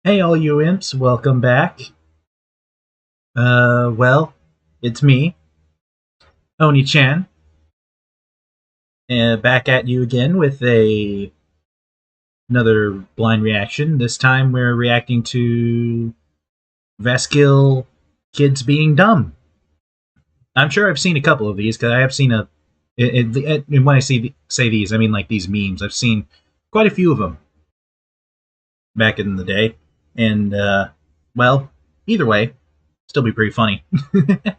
Hey all you imps, welcome back. Well, it's me, Oni-Chan, back at you again with another blind reaction. This time we're reacting to VaazkL kids being dumb. I'm sure I've seen a couple of these, because I have seen and when I say these, I mean like these memes. I've seen quite a few of them back in the day. And, well, either way, still be pretty funny. And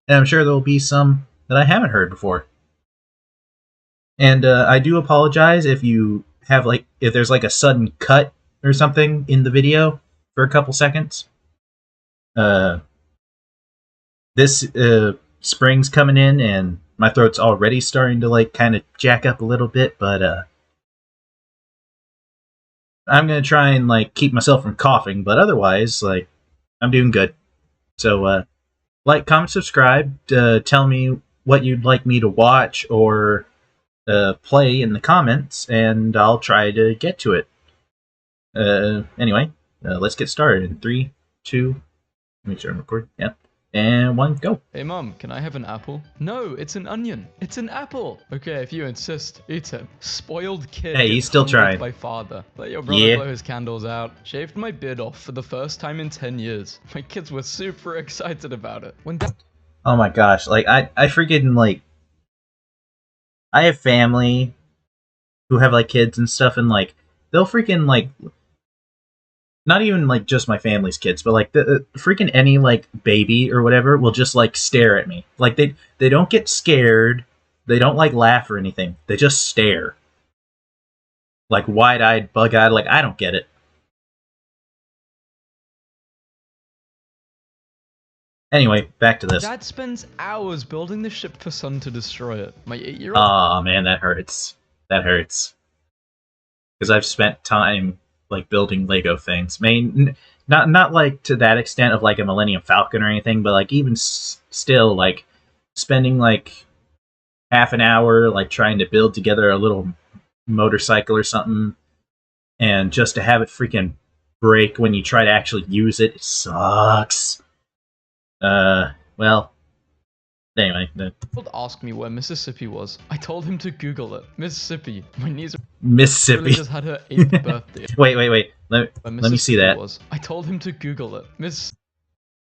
I'm sure there'll be some that I haven't heard before. And I do apologize if you have if there's like a sudden cut or something in the video for a couple seconds. This spring's coming in and my throat's already starting to kind of jack up a little bit, but I'm gonna try and keep myself from coughing. But otherwise, I'm doing good. So like, comment, subscribe. Tell me what you'd like me to watch or play in the comments, and I'll try to get to it. Anyway, let's get started in 3, 2, make sure I'm recording. Yeah. And 1, go. Hey mom, can I have an apple? No, it's an onion. It's an apple. Okay, if you insist, eat it. Spoiled kid. Hey, he's still trying. My father. Let your brother blow his candles out. Shaved my beard off for the first time in 10 years. My kids were super excited about it. Oh my gosh, I freaking I have family who have kids and stuff, and they'll freaking not even just my family's kids, but the freaking any baby or whatever will just stare at me. They don't get scared, they don't laugh or anything. They just stare. Wide-eyed, bug-eyed, I don't get it. Anyway, back to this. Dad spends hours building the ship for Son to destroy it. My 8-year-old. Oh man, that hurts. That hurts. Because I've spent time building Lego things. Not to that extent of a Millennium Falcon or anything, but even still spending half an hour trying to build together a little motorcycle or something, and just to have it freaking break when you try to actually use it, it sucks. Well, anyway. Asked me where Mississippi was. I told him to Google it. Mississippi. My niece Mississippi just had her 8th birthday. wait. Let me see that. I told him to Google it.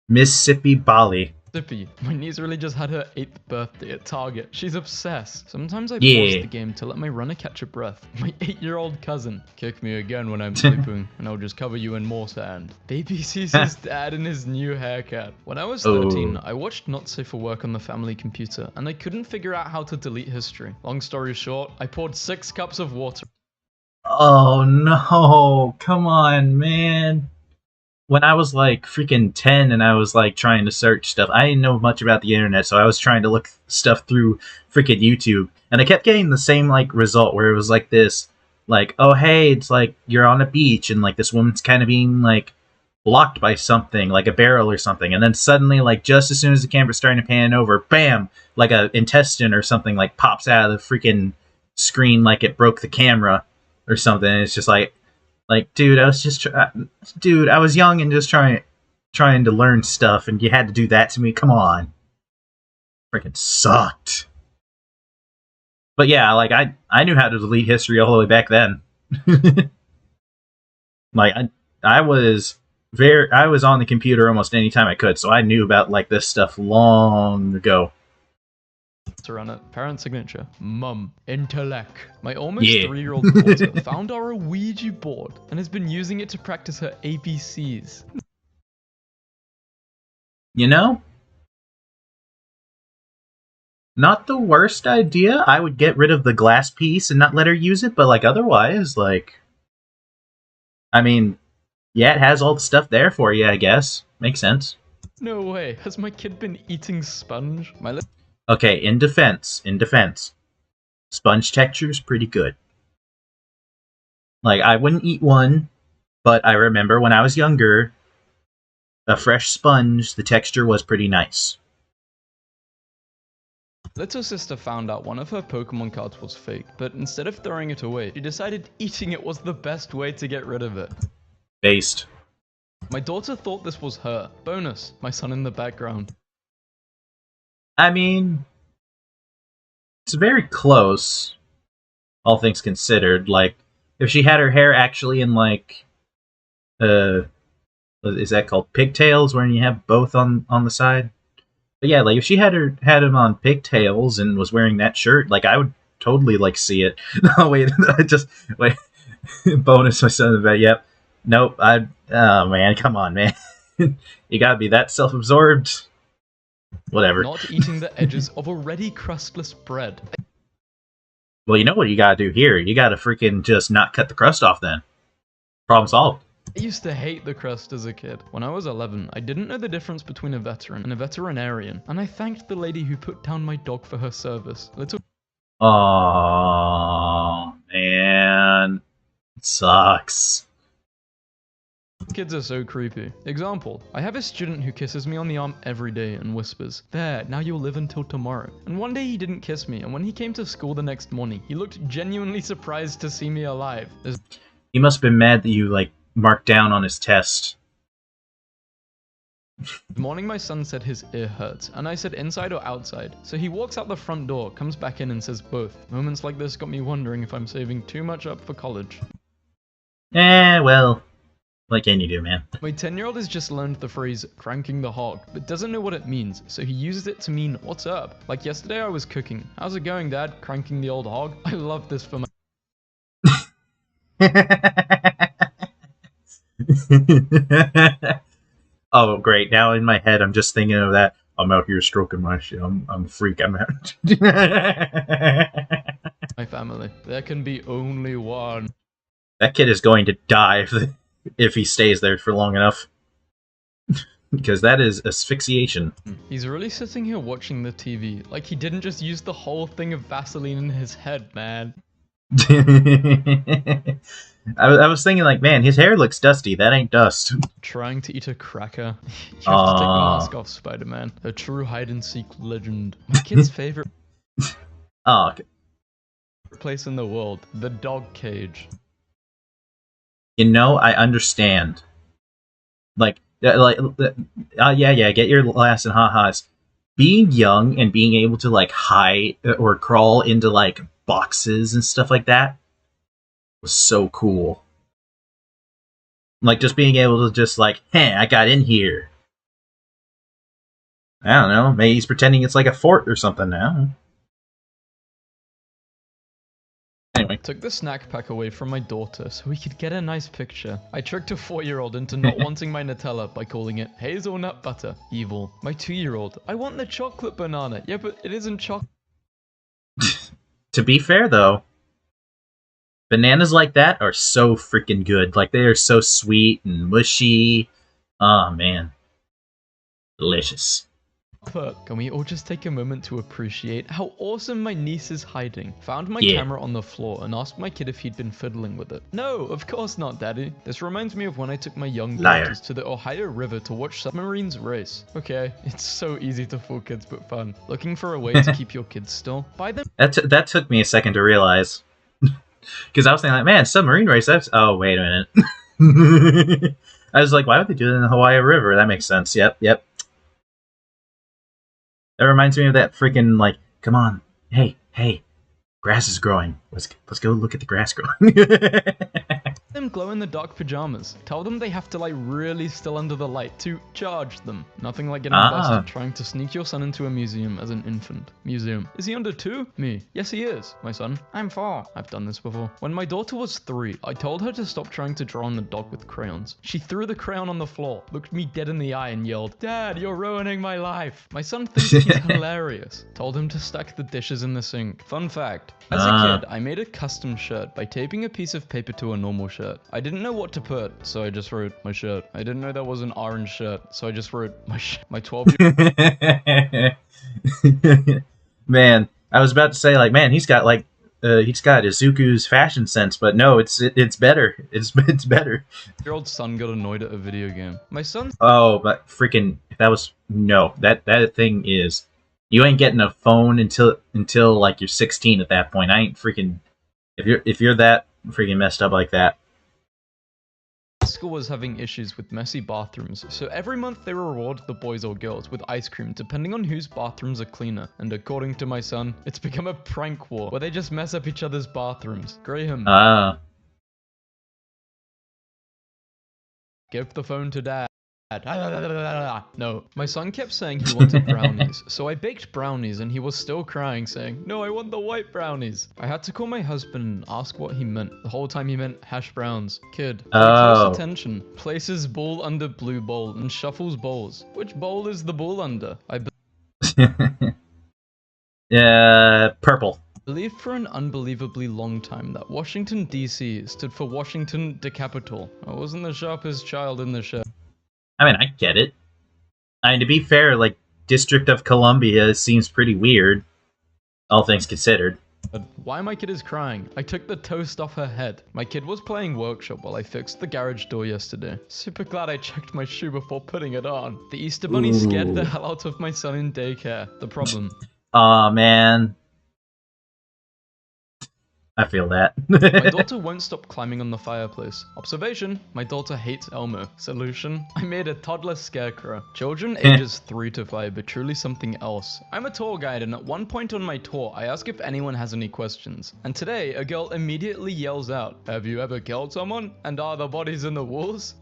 Mississippi Bali. Mississippi. My niece really just had her 8th birthday at Target. She's obsessed. Sometimes I pause the game to let my runner catch a breath. My 8-year-old cousin. Kick me again when I'm sleeping, and I'll just cover you in more sand. Baby sees his dad in his new haircut. When I was 13, I watched Not Safe for Work on the family computer, and I couldn't figure out how to delete history. Long story short, I poured 6 cups of water. Oh no, come on, man. When I was freaking 10 and I was trying to search stuff, I didn't know much about the internet, so I was trying to look stuff through freaking YouTube, and I kept getting the same result where it was this oh hey, it's you're on a beach and this woman's kind of being blocked by something like a barrel or something, and then suddenly just as soon as the camera's starting to pan over, bam, a intestine or something pops out of the freaking screen it broke the camera or something. And it's just dude, I was just dude, I was young and just trying to learn stuff, and you had to do that to me. Come on. Freaking sucked. But yeah, I knew how to delete history all the way back then. I was on the computer almost any time I could, so I knew about this stuff long ago. To run it. Parent signature. Mum. Intellect. My almost 3-year-old daughter found our Ouija board and has been using it to practice her ABCs. You know? Not the worst idea. I would get rid of the glass piece and not let her use it, but otherwise, I mean, yeah, it has all the stuff there for you, I guess. Makes sense. No way. Has my kid been eating sponge? Okay, in defense, sponge texture's pretty good. I wouldn't eat one, but I remember when I was younger, a fresh sponge, the texture was pretty nice. Little sister found out one of her Pokemon cards was fake, but instead of throwing it away, she decided eating it was the best way to get rid of it. Based. My daughter thought this was her. Bonus, my son in the background. I mean, it's very close, all things considered. Like, if she had her hair actually in, like, is that called pigtails, where you have both on the side? But yeah, like, if she had him on pigtails and was wearing that shirt, like, I would totally, like, see it. No, wait, just, wait. Bonus, my son in the bed, yep. Nope, oh man, come on, man. You gotta be that self-absorbed. Whatever. Not eating the edges of already crustless bread. Well, you know what you gotta do here? You gotta freaking just not cut the crust off then. Problem solved. I used to hate the crust as a kid. When I was 11, I didn't know the difference between a veteran and a veterinarian, and I thanked the lady who put down my dog for her service. Oh man. It sucks. Kids are so creepy. Example, I have a student who kisses me on the arm every day and whispers, "There, now you'll live until tomorrow." And one day he didn't kiss me, and when he came to school the next morning, he looked genuinely surprised to see me alive. He must have been mad that you, like, marked down on his test. The morning my son said his ear hurts, and I said inside or outside. So he walks out the front door, comes back in and says both. Moments like this got me wondering if I'm saving too much up for college. Well, what can you do, man? My 10-year-old has just learned the phrase cranking the hog, but doesn't know what it means, so he uses it to mean what's up. Like yesterday I was cooking. How's it going, Dad? Cranking the old hog? I love this for my Oh, great. Now in my head, I'm just thinking of that. I'm out here stroking my shit. I'm a freak. I'm out. my family. There can be only one. That kid is going to die if he stays there for long enough. Because that is asphyxiation. He's really sitting here watching the TV. Like he didn't just use the whole thing of Vaseline in his head, man. I was thinking, like, man, his hair looks dusty. That ain't dust. Trying to eat a cracker. You have to take the mask off, Spider-Man. A true hide-and-seek legend. My kid's favorite place in the world. The dog cage. You know, I understand. Yeah, get your laughs and ha-has. Being young and being able to, like, hide or crawl into, like, boxes and stuff like that was so cool. Like, just being able to just, like, hey, I got in here. I don't know, maybe he's pretending it's like a fort or something now. Anyway. Took the snack pack away from my daughter so we could get a nice picture. I tricked a 4-year-old into not wanting my Nutella by calling it hazelnut butter. Evil. My 2-year-old, I want the chocolate banana. Yeah, but it isn't chocolate. To be fair, though, bananas like that are so freaking good. Like, they are so sweet and mushy. Oh, man. Delicious. But can we all just take a moment to appreciate how awesome my niece is hiding? Found my camera on the floor and asked my kid if he'd been fiddling with it. No, of course not, Daddy. This reminds me of when I took my young daughters to the Ohio River to watch submarines race. Okay, it's so easy to fool kids but fun. Looking for a way to keep your kids still? Buy them. That took me a second to realize. Because I was thinking, like, man, submarine race, that's... Oh, wait a minute. I was like, why would they do it in the Ohio River? That makes sense. Yep. That reminds me of that freaking, like, come on, hey, grass is growing. Let's go look at the grass growing. Them glow-in-the-dark pajamas. Tell them they have to lie really still under the light to charge them. Nothing like getting busted trying to sneak your son into a museum as an infant. Museum. Is he under 2? Me. Yes, he is. My son. I'm 4. I've done this before. When my daughter was 3, I told her to stop trying to draw on the dog with crayons. She threw the crayon on the floor, looked me dead in the eye and yelled, "Dad, you're ruining my life." My son thinks he's hilarious. Told him to stack the dishes in the sink. Fun fact. As a kid, I made a custom shirt by taping a piece of paper to a normal shirt. I didn't know what to put, so I just wrote my shirt. I didn't know there was an orange shirt, so I just wrote my 12-year-old. Man, I was about to say, like, man, he's got Izuku's fashion sense, but no, it's better. It's better. Your old son got annoyed at a video game. My son. Oh, but freaking, that thing is. You ain't getting a phone until like you're 16 at that point. I ain't freaking if you're that freaking messed up like that. School was having issues with messy bathrooms, so every month they reward the boys or girls with ice cream depending on whose bathrooms are cleaner. And according to my son, it's become a prank war where they just mess up each other's bathrooms. Graham, give the phone to dad. No, my son kept saying he wanted brownies, so I baked brownies and he was still crying saying, no, I want the white brownies. I had to call my husband and ask what he meant. The whole time he meant hash browns. Kid, pay close attention. Places ball under blue bowl and shuffles bowls. Which bowl is the ball under? Purple. Believed for an unbelievably long time that Washington, D.C. stood for Washington Decapital. I wasn't the sharpest child in the show. I mean, I get it. I mean, to be fair, like, District of Columbia seems pretty weird, all things considered. Why my kid is crying? I took the toast off her head. My kid was playing workshop while I fixed the garage door yesterday. Super glad I checked my shoe before putting it on. The Easter Bunny scared the hell out of my son in daycare. The problem. Aw, man. I feel that. My daughter won't stop climbing on the fireplace. Observation, my daughter hates Elmo. Solution, I made a toddler scarecrow. Children ages 3 to 5 are truly something else. I'm a tour guide and at one point on my tour, I ask if anyone has any questions. And today, a girl immediately yells out, have you ever killed someone? And are the bodies in the walls?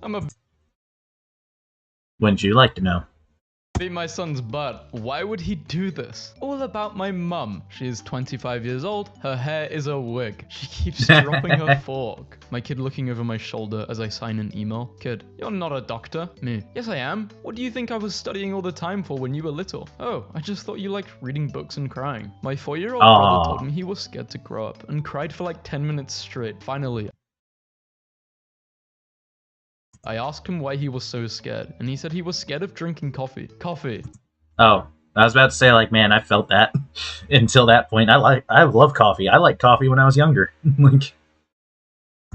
Wouldn't you like to know? My son's butt. Why would he do this? All about my mum. She is 25 years old. Her hair is a wig. She keeps dropping her fork. My kid looking over my shoulder as I sign an email. Kid, you're not a doctor. Me. Yes, I am. What do you think I was studying all the time for when you were little? Oh, I just thought you liked reading books and crying. My 4-year-old brother told me he was scared to grow up and cried for like 10 minutes straight. Finally, I asked him why he was so scared, and he said he was scared of drinking coffee. Coffee. Oh, I was about to say, like, man, I felt that until that point. I love coffee. I liked coffee when I was younger. Like,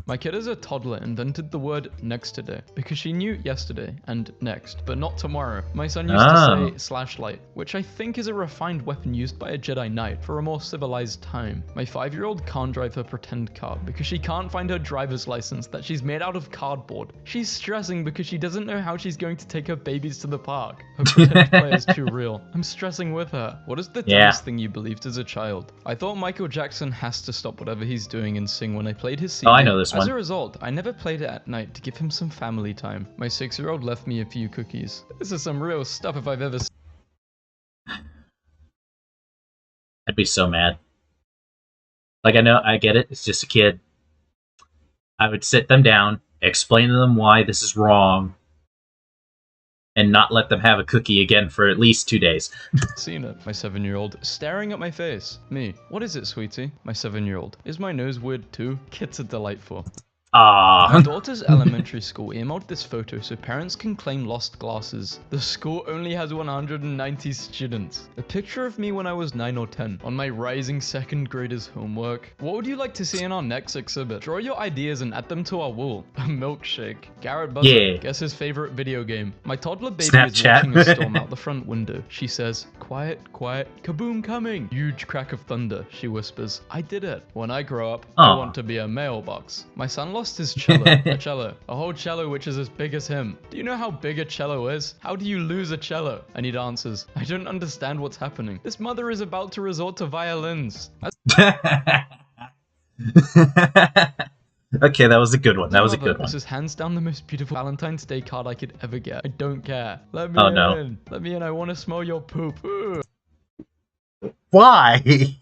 my kid as a toddler invented the word next today because she knew yesterday and next, but not tomorrow. My son used to say slashlight, which I think is a refined weapon used by a Jedi Knight for a more civilized time. My 5-year-old can't drive her pretend car because she can't find her driver's license that she's made out of cardboard. She's stressing because she doesn't know how she's going to take her babies to the park. Her pretend play is too real. I'm stressing with her. What is the dumbest thing you believed as a child? I thought Michael Jackson has to stop whatever he's doing and sing when I played his CD. Oh, I know this one. As a result, I never played it at night to give him some family time. My 6-year-old left me a few cookies. This is some real stuff if I've ever seen. I'd be so mad. Like, I know, I get it, it's just a kid. I would sit them down, explain to them why this is wrong, and not let them have a cookie again for at least 2 days. Seen it. My 7-year-old staring at my face. Me. What is it, sweetie? My 7-year-old. Is my nose weird too? Kids are delightful. My daughter's elementary school emailed this photo so parents can claim lost glasses. The school only has 190 students. A picture of me when I was 9 or 10 on my rising second graders homework. What would you like to see in our next exhibit? Draw your ideas and add them to our wall. A milkshake. Garrett Buzzer. Guess his favorite video game. My toddler baby is watching a storm out the front window. She says, quiet, quiet, kaboom coming. Huge crack of thunder, she whispers. I did it. When I grow up, I want to be a mailbox. My son lost his cello, a whole cello which is as big as him. Do you know how big a cello is? How do you lose a cello? And he answers, I don't understand what's happening. This mother is about to resort to violins. Okay, that was a good one. That was a good one. This is hands down the most beautiful Valentine's Day card I could ever get. I don't care. Let me in. No. Let me in. I want to smell your poop. Ugh. Why?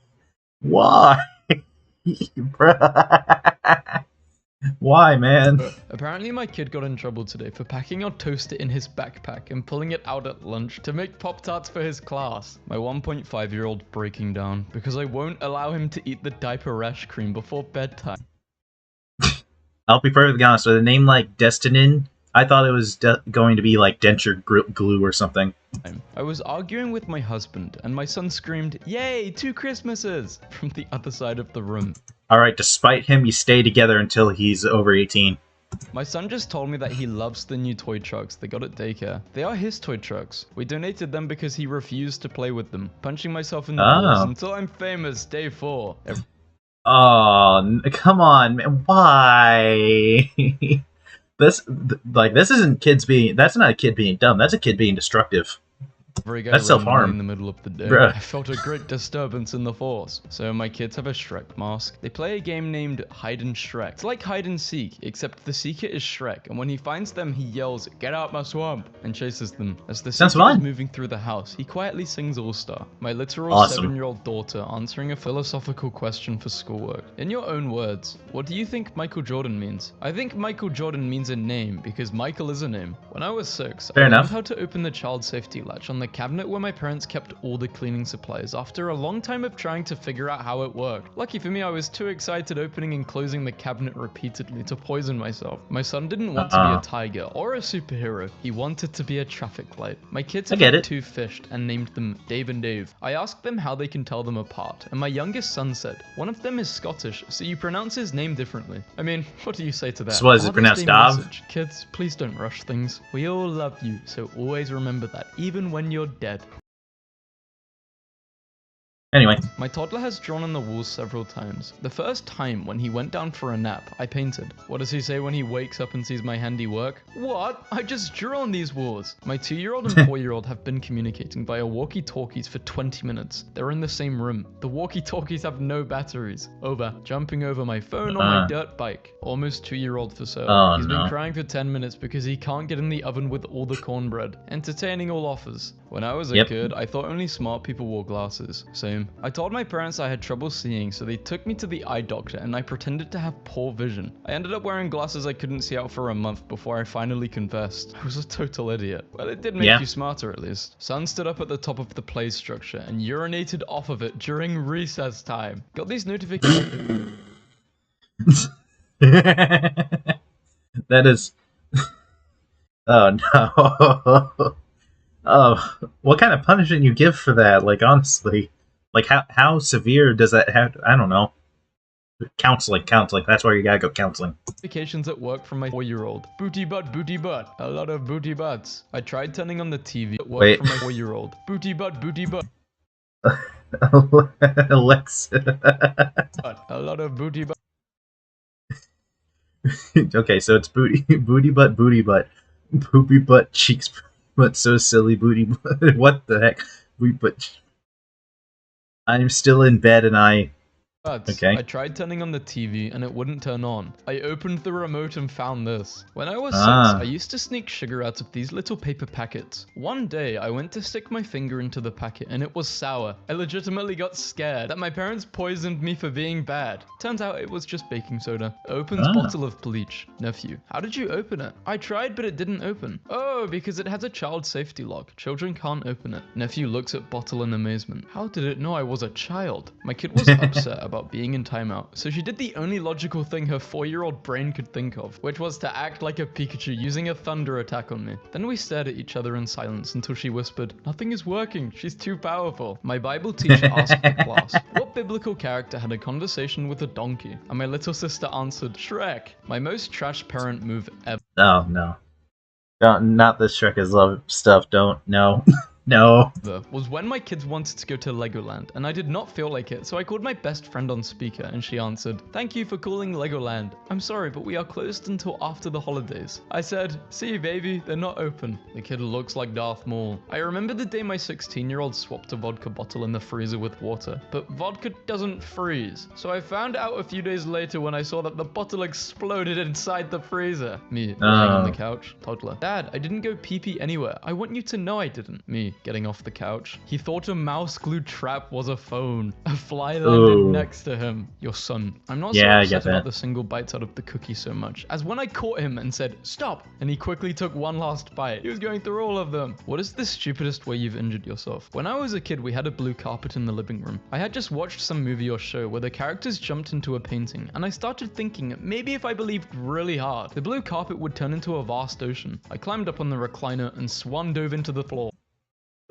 Why? Why, man? Apparently my kid got in trouble today for packing our toaster in his backpack and pulling it out at lunch to make Pop-Tarts for his class. My 1.5-year-old breaking down because I won't allow him to eat the diaper rash cream before bedtime. I'll be perfectly honest, with a name like Destinin, I thought it was going to be like denture glue or something. I was arguing with my husband, and my son screamed, "Yay, 2 Christmases!" from the other side of the room. Alright, despite him, you stay together until he's over 18. My son just told me that he loves the new toy trucks they got at daycare. They are his toy trucks. We donated them because he refused to play with them. Punching myself in the balls until I'm famous, day 4. Oh, come on, man. Why? this isn't kids being. That's not a kid being dumb. That's a kid being destructive. Every guy That's randomly self-harm. in the middle of the day. Bruh. I felt a great disturbance in the force. So my kids have a Shrek mask. They play a game named Hide and Shrek. It's like hide and seek, except the seeker is Shrek, and when he finds them, he yells, "Get out my swamp!" and chases them. As the Sounds seeker is fun. moving through the house, he quietly sings All-Star. My literal Awesome. 7-year-old daughter answering a philosophical question for schoolwork. In your own words, what do you think Michael Jordan means? I think Michael Jordan means a name because Michael is a name. When I was 6, Fair I learned enough. how to open the child safety latch on the cabinet where my parents kept all the cleaning supplies after a long time of trying to figure out how it worked. Lucky for me, I was too excited opening and closing the cabinet repeatedly to poison myself. My son didn't want to be a tiger or a superhero. He wanted to be a traffic light. My kids I have get had it. 2 fish and named them Dave and Dave. I asked them how they can tell them apart, and my youngest son said, one of them is Scottish, so you pronounce his name differently. I mean, what do you say to that? So what, is it Father's pronounced Day Dav? message. Kids, please don't rush things. We all love you, so always remember that, even when you're dead. Anyway, My toddler has drawn on the walls several times. The first time when he went down for a nap, I painted. What does he say when he wakes up and sees my handiwork? What? I just drew on these walls. My 2-year-old and 4-year-old have been communicating via walkie-talkies for 20 minutes. They're in the same room. The walkie-talkies have no batteries. Over. Jumping over my phone on my dirt bike. Almost 2-year-old for sale. Oh, He's been no. crying for 10 minutes because he can't get in the oven with all the cornbread. Entertaining all offers. When I was a Yep. kid, I thought only smart people wore glasses. Same. I told my parents I had trouble seeing, so they took me to the eye doctor and I pretended to have poor vision. I ended up wearing glasses I couldn't see out for a month before I finally confessed. I was a total idiot. Well, it did make Yeah. you smarter at least. Son stood up at the top of the play structure and urinated off of it during recess time. Got these notifications. That is. Oh no. Oh, what kind of punishment you give for that? Like, honestly, like how severe does that have? I don't know. Counseling. That's where you gotta go counseling. Notifications at work from my 4-year-old. Booty butt, booty butt. A lot of booty butts. I tried turning on the TV at work Wait. from my 4-year-old. Booty butt, booty butt. Alexa. A lot of booty butt. Okay, so it's booty butt, poopy butt, cheeks, but so silly, booty butt. What the heck? Booty butt. I'm still in bed and I. Okay. I tried turning on the TV and it wouldn't turn on. I opened the remote and found this. When I was 6, I used to sneak sugar out of these little paper packets. One day, I went to stick my finger into the packet and it was sour. I legitimately got scared that my parents poisoned me for being bad. Turns out it was just baking soda. Opens bottle of bleach. Nephew, how did you open it? I tried, but it didn't open. Oh, because it has a child safety lock. Children can't open it. Nephew looks at bottle in amazement. How did it know I was a child? My kid was upset about being in timeout, so she did the only logical thing her 4-year-old brain could think of, which was to act like a Pikachu using a thunder attack on me. Then we stared at each other in silence until she whispered, "Nothing is working, she's too powerful." My Bible teacher asked the class, what biblical character had a conversation with a donkey? And my little sister answered, Shrek. My most trash parent move ever. Oh no. Don't, not this Shrek is love stuff. Don't. No. No. Was when my kids wanted to go to Legoland, and I did not feel like it, so I called my best friend on speaker, and she answered, "Thank you for calling Legoland. I'm sorry, but we are closed until after the holidays." I said, "See you, baby, they're not open." The kid looks like Darth Maul. I remember the day my 16-year-old swapped a vodka bottle in the freezer with water, but vodka doesn't freeze. So I found out a few days later when I saw that the bottle exploded inside the freezer. Me, lying on the couch. Toddler. Dad, I didn't go pee-pee anywhere. I want you to know I didn't. Me, getting off the couch. He thought a mouse glue trap was a phone. A fly landed next to him. Your son. I'm not so upset about the single bites out of the cookie so much as when I caught him and said, "Stop!" and he quickly took one last bite. He was going through all of them. What is the stupidest way you've injured yourself? When I was a kid, we had a blue carpet in the living room. I had just watched some movie or show where the characters jumped into a painting, and I started thinking maybe if I believed really hard, the blue carpet would turn into a vast ocean. I climbed up on the recliner and swan dove into the floor.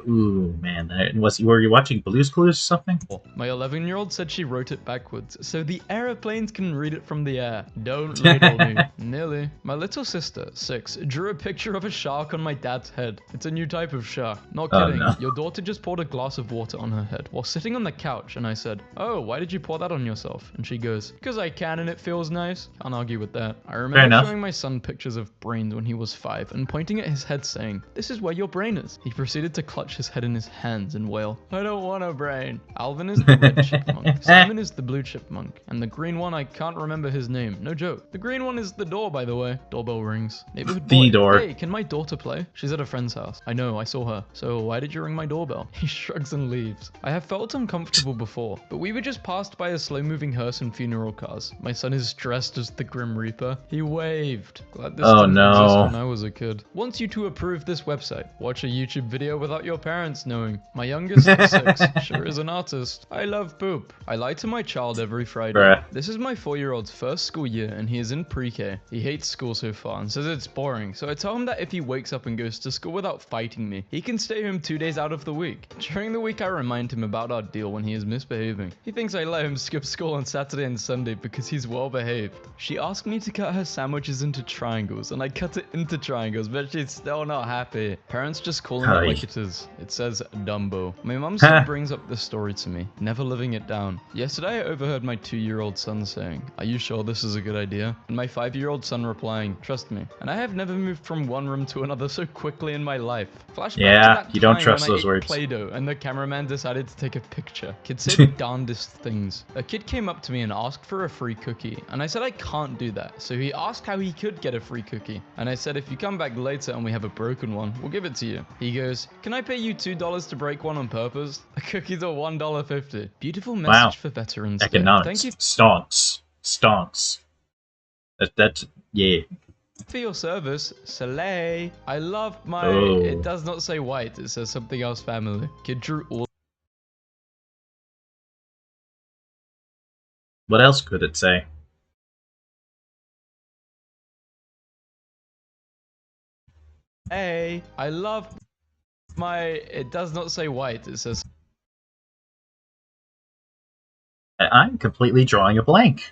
Ooh, man, were you watching Blue's Clues or something? My 11-year-old said she wrote it backwards, so the aeroplanes can read it from the air. Don't ladle me. Nearly. My little sister, 6, drew a picture of a shark on my dad's head. It's a new type of shark. Not Oh, kidding. no. Your daughter just poured a glass of water on her head while sitting on the couch, and I said, "Oh, why did you pour that on yourself?" And she goes, "Because I can and it feels nice." Can't argue with that. I remember showing my son pictures of brains when he was 5 and pointing at his head saying, "This is where your brain is." He proceeded to clutch his head in his hands and wail, "I don't want a brain." Alvin is the red chipmunk, Simon is the blue chipmunk, and the green one, I can't remember his name. No joke. The green one is the door, by the way. Doorbell rings. Neighborhood boy. Door. Hey, can my daughter play? She's at a friend's house. I know, I saw her. So why did you ring my doorbell? He shrugs and leaves. I have felt uncomfortable before, but we were just passed by a slow-moving hearse and funeral cars. My son is dressed as the Grim Reaper. He waved. Glad this didn't exist when I was a kid. Wants you to approve this website. Watch a YouTube video without your parents knowing. My youngest, 6, sure is an artist. I love poop. I lie to my child every Friday. Bruh. This is my 4-year-old's first school year and he is in pre-K. He hates school so far and says it's boring, so I tell him that if he wakes up and goes to school without fighting me, he can stay home 2 days out of the week. During the week I remind him about our deal when he is misbehaving. He thinks I let him skip school on Saturday and Sunday because he's well behaved. She asked me to cut her sandwiches into triangles and I cut it into triangles, but she's still not happy. Parents just calling it like it is. It says Dumbo. My mum still brings up this story to me, never living it down. Yesterday I overheard my 2-year-old son saying, "Are you sure this is a good idea?" And my 5-year-old son replying, "Trust me." And I have never moved from one room to another so quickly in my life. Flashback to that you don't time trust when I those ate words. Play-Doh and the cameraman decided to take a picture. Kids say the darndest things. A kid came up to me and asked for a free cookie, and I said I can't do that. So he asked how he could get a free cookie, and I said if you come back later and we have a broken one, we'll give it to you. He goes, "Can I pay you $2 to break one on purpose?" A cookie's are $1.50. Beautiful message for veterans. Economics. Thank you Stonks. That's yeah. for your service, Soleil. I love my... Oh. It does not say white, it says something else family. Kid drew all... What else could it say? Hey, I love my... It does not say white, it says... I'm completely drawing a blank.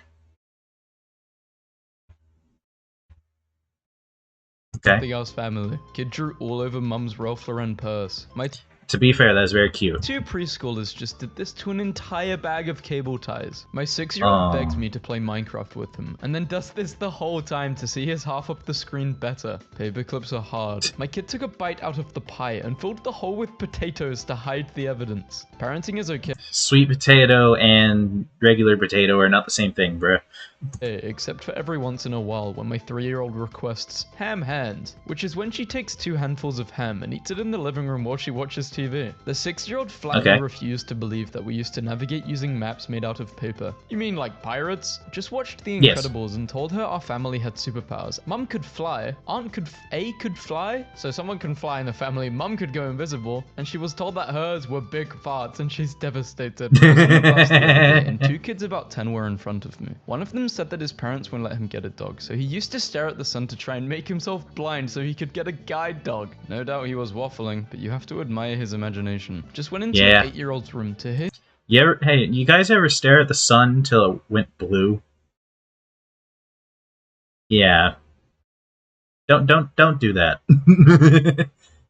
Okay. Something else family. Kid drew all over mum's Ralph Lauren purse. To be fair, that's very cute. 2 preschoolers just did this to an entire bag of cable ties. My 6-year-old begs me to play Minecraft with him, and then does this the whole time to see his half of the screen better. Paper clips are hard. My kid took a bite out of the pie and filled the hole with potatoes to hide the evidence. Parenting is okay. Sweet potato and regular potato are not the same thing, bruh. Except for every once in a while when my 3-year-old requests ham hand, which is when she takes 2 handfuls of ham and eats it in the living room while she watches TV. The 6-year-old flatly refused to believe that we used to navigate using maps made out of paper. You mean like pirates? Just watched The Incredibles and told her our family had superpowers. Mum could fly, aunt could fly, so someone can fly in the family, mum could go invisible, and she was told that hers were big farts and she's devastated. And 2 kids about 10 were in front of me. One of them said that his parents wouldn't let him get a dog, so he used to stare at the sun to try and make himself blind so he could get a guide dog. No doubt he was waffling, but you have to admire his imagination. Just went into an 8-year-old's room to his... Hey, you guys ever stare at the sun till it went blue? Yeah. Don't do that.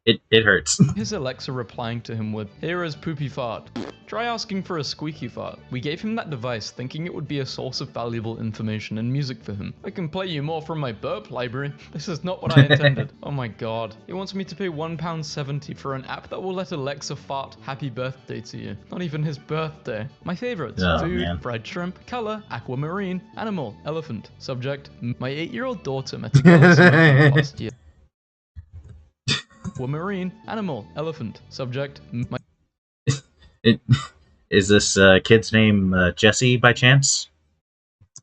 It hurts. His Alexa replying to him with, "Here is poopy fart. Try asking for a squeaky fart." We gave him that device thinking it would be a source of valuable information and music for him. I can play you more from my burp library. This is not what I intended. Oh my god. He wants me to pay £1.70 for an app that will let Alexa fart happy birthday to you. Not even his birthday. My favorites. Food, fried shrimp, color, aquamarine, animal, elephant. Subject, my 8-year-old daughter met a girl last year. Aquamarine, animal, elephant. Subject, my... Is this kid's name Jesse by chance?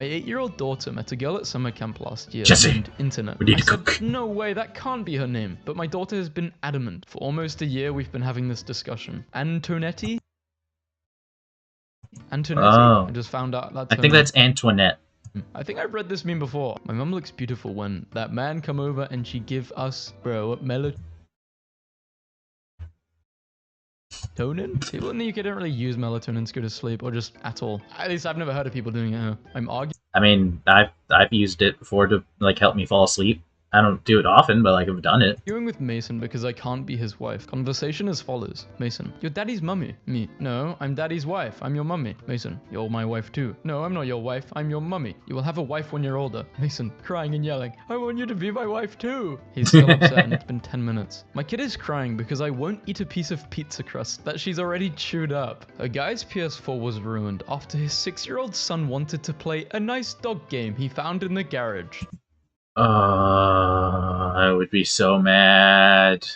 My 8-year-old daughter met a girl at summer camp last year named Internet. We need to said, cook. "No way, that can't be her name." But my daughter has been adamant. For almost a year we've been having this discussion. Antonetti? Oh. I just found out that's I think that's Antoinette. I think I've read this meme before. My mum looks beautiful when that man come over and she give us, bro, melody. Melatonin? People in the UK don't really use melatonin to go to sleep, or just at all. At least I've never heard of people doing it. I'm arguing. I mean, I've used it before to like help me fall asleep. I don't do it often, but like I've done it. Arguing with Mason because I can't be his wife. Conversation as follows. Mason, you're daddy's mummy. Me, no, I'm daddy's wife. I'm your mummy. Mason, you're my wife too. No, I'm not your wife. I'm your mummy. You will have a wife when you're older. Mason, crying and yelling, I want you to be my wife too. He's still upset and it's been 10 minutes. My kid is crying because I won't eat a piece of pizza crust that she's already chewed up. A guy's PS4 was ruined after his 6-year-old son wanted to play a nice dog game he found in the garage. I would be so mad.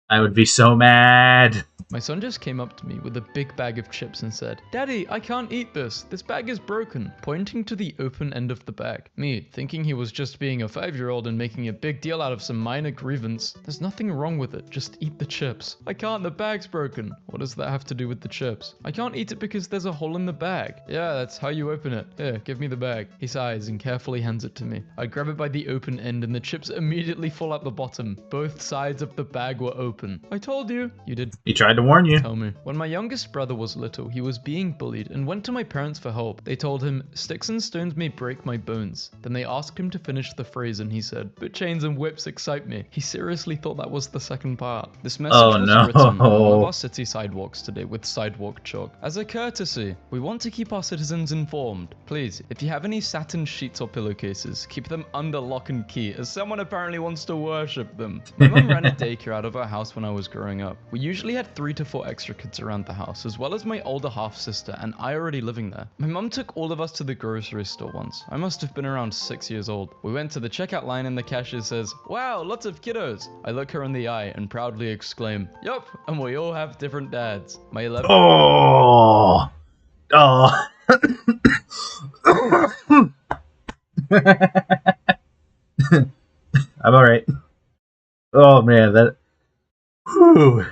I would be so mad. My son just came up to me with a big bag of chips and said, Daddy, I can't eat this. This bag is broken, pointing to the open end of the bag. Me, thinking he was just being a 5-year-old and making a big deal out of some minor grievance. There's nothing wrong with it, just eat the chips. I can't, the bag's broken. What does that have to do with the chips? I can't eat it because there's a hole in the bag. Yeah, that's how you open it. Here, give me the bag. He sighs and carefully hands it to me. I grab it by the open end and the chips immediately fall out the bottom. Both sides of the bag were open. I told you. You did. He tried to warn you. Tell me. When my youngest brother was little, he was being bullied and went to my parents for help. They told him, sticks and stones may break my bones. Then they asked him to finish the phrase and he said, but chains and whips excite me. He seriously thought that was the second part. This message was written on one of our city sidewalks today with sidewalk chalk. As a courtesy, we want to keep our citizens informed. Please, if you have any satin sheets or pillowcases, keep them under lock and key, as someone apparently wants to worship them. My mum ran a daycare out of our house when I was growing up. We usually had 3 to 4 extra kids around the house, as well as my older half-sister and I already living there. My mum took all of us to the grocery store once. I must have been around 6 years old. We went to the checkout line and the cashier says, wow, lots of kiddos. I look her in the eye and proudly exclaim, yup, and we all have different dads. My 11- Oh! Oh! I'm alright. Oh man, that... Whew.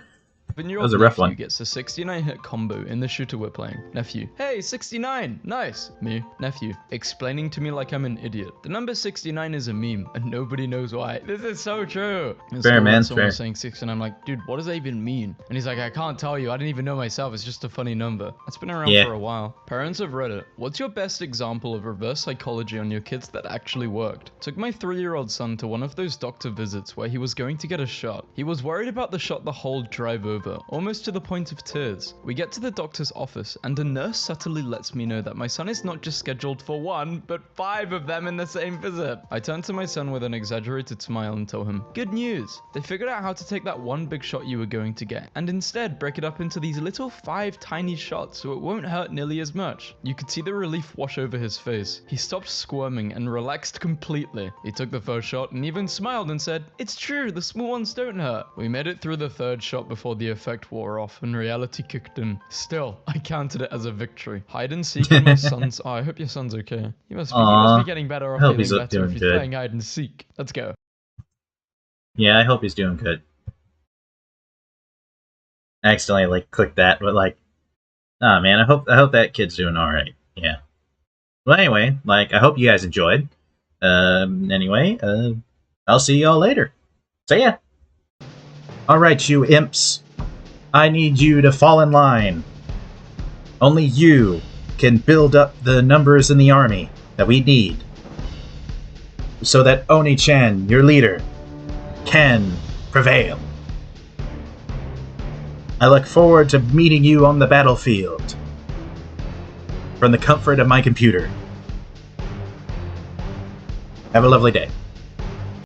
That was a rough one. Gets a 69 hit combo in the shooter we're playing. Nephew, hey, 69, nice. Me, nephew, explaining to me like I'm an idiot. The number 69 is a meme, and nobody knows why. This is so true. And fair, so man, someone fair. was saying 69, I'm like, dude, what does that even mean? And he's like, I can't tell you. I didn't even know myself. It's just a funny number. That's been around for a while. Parents of Reddit, what's your best example of reverse psychology on your kids that actually worked? Took my 3-year-old son to one of those doctor visits where he was going to get a shot. He was worried about the shot the whole drive over, almost to the point of tears. We get to the doctor's office and a nurse subtly lets me know that my son is not just scheduled for 1, but 5 of them in the same visit. I turn to my son with an exaggerated smile and tell him, good news. They figured out how to take that one big shot you were going to get and instead break it up into these little 5 tiny shots so it won't hurt nearly as much. You could see the relief wash over his face. He stopped squirming and relaxed completely. He took the first shot and even smiled and said, it's true, the small ones don't hurt. We made it through the 3rd shot before the effect wore off and reality kicked in. Still, I counted it as a victory. Hide and seek in my son's... Oh, I hope your son's okay. He must be getting better or feeling better if he's playing hide and seek. Let's go. Yeah, I hope he's doing good. I accidentally like clicked that, but like, ah man, I hope that kid's doing all right. Yeah. Well, anyway, like I hope you guys enjoyed. Anyway, I'll see y'all later. See ya. All right, you imps. I need you to fall in line. Only you can build up the numbers in the army that we need so that Oni-Chan, your leader, can prevail. I look forward to meeting you on the battlefield from the comfort of my computer. Have a lovely day.